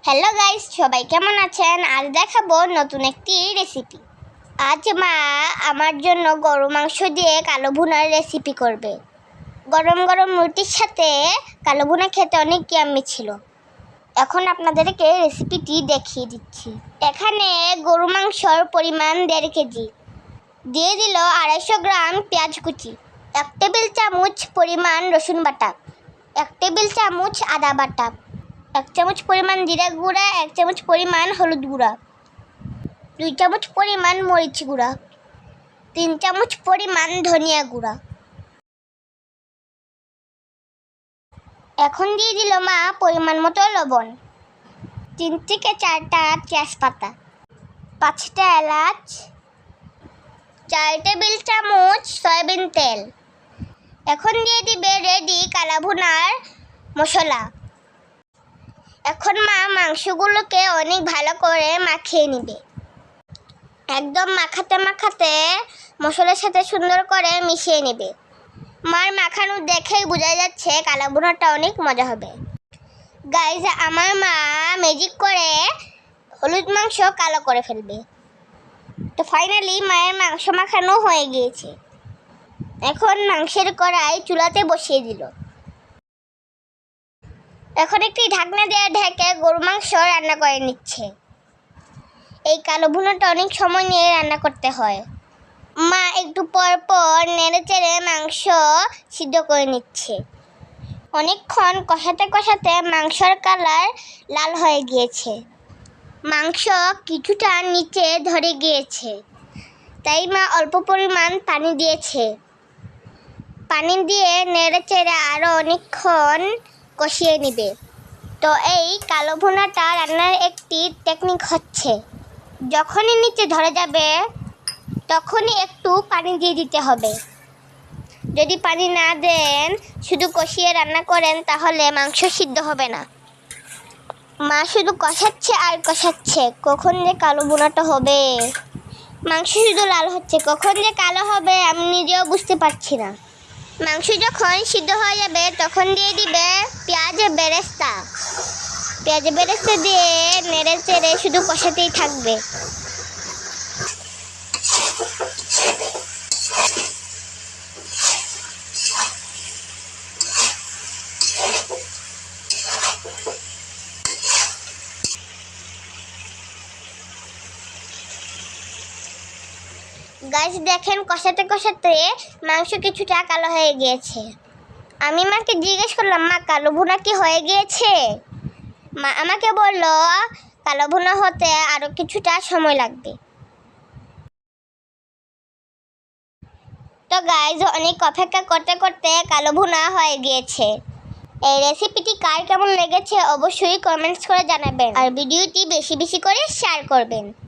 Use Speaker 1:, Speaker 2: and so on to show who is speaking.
Speaker 1: Hello guys, সবাই কেমন আছেন? আজ দেখাবো নতুন একটি রেসিপি। আজ মা আমার জন্য গরু মাংস দিয়ে কালো ভুনার রেসিপি করবে। গরম গরম রুটির সাথে কালো ভুনা খেতে অনেক ইয়াম্মি ছিল। এখন আপনাদেরকে রেসিপিটি দেখিয়ে দিচ্ছি। এখানে গরু মাংসর পরিমাণ 1.5 কেজি। দিয়ে দিল 250 গ্রাম পেঁয়াজ কুচি, 1 টেবিল চামচ পরিমাণ রসুন বাটা, 1 টেবিল চামচ আদা বাটা, 1 চামচ পরিমাণ জিরা গুঁড়া, 1 চামচ পরিমাণ হলুদ গুঁড়া, 2 চামচ পরিমাণ মরিচ গুঁড়া, 3 চামচ পরিমাণ ধনিয়া গুঁড়া। এখন দিয়ে দিল মা পরিমাণ মতো লবণ, 3 থেকে 4টা তেজপাতা, 5টা এলাচ, 4 টেবিল চামচ সয়াবিন তেল। এখন দিয়ে দিবে রেডি কালা ভুনার মশলা। এখন মা মাংসগুলোকে অনেক ভালো করে মাখিয়ে নেবে। একদম মাখাতে মাখাতে মশলার সাথে সুন্দর করে মিশিয়ে নেবে। মার মাখানো দেখেই বোঝা যাচ্ছে কালা ভুনাটা অনেক মজা হবে। গাইজ, আমার মা ম্যাজিক করে হলুদ মাংস কালো করে ফেলবে। তো ফাইনালি মায়ের মাংস মাখানো হয়ে গিয়েছে। এখন মাংসের কড়াই চুলাতে বসিয়ে দিল। এখন একটি ঢাকনা দিয়ে ঢেকে গরু মাংস রান্না করে নিচ্ছে। এই কালো ভুনাটা অনেক সময় নিয়ে রান্না করতে হয়। মা একটু পর পর নেড়ে চেড়ে মাংস সিদ্ধ করে নিচ্ছে। অনেকক্ষণ কষাতে কষাতে মাংসর কালার লাল হয়ে গিয়েছে। মাংস কিছুটা নিচে ধরে গিয়েছে, তাই মা অল্প পরিমাণ পানি দিয়েছে। পানি দিয়ে নেড়ে চেড়ে আরও অনেকক্ষণ কষিয়ে নেবে। তো এই কালো ভুনাটা রান্নার একটি টেকনিক হচ্ছে, যখনই নিচে ধরে যাবে তখনই একটু পানি দিয়ে দিতে হবে। যদি পানি না দেন, শুধু কষিয়ে রান্না করেন, তাহলে মাংস সিদ্ধ হবে না। মা শুধু কষাচ্ছে আর কষাচ্ছে, কখন যে কালো ভুনাটা হবে। মাংস শুধু লাল হচ্ছে, কখন যে কালো হবে আমি নিজেও বুঝতে পারছি না। মাংস যখন সিদ্ধ হয়ে যাবে তখন দিয়ে দিবে পেঁয়াজ বেরেস্তা। পেঁয়াজ বেরেস্তা দিয়ে নেড়ে চেড়ে শুধু কষাতেই থাকবে। গাইস, দেখেন কষাতে কষাতে মাংস কিছুটা কালো হয়ে গিয়েছে। আমি মাকে জিজ্ঞেস করলাম, মা কালো ভুনা কি হয়ে গিয়েছে? মা আমাকে বলল কালো ভুনা হতে আরও কিছুটা সময় লাগবে। তো গাইস, অনেক অপেক্ষা করতে করতে কালো ভুনা হয়ে গিয়েছে। এই রেসিপিটি কার কেমন লেগেছে অবশ্যই কমেন্টস করে জানাবেন, আর ভিডিওটি বেশি বেশি করে শেয়ার করবেন।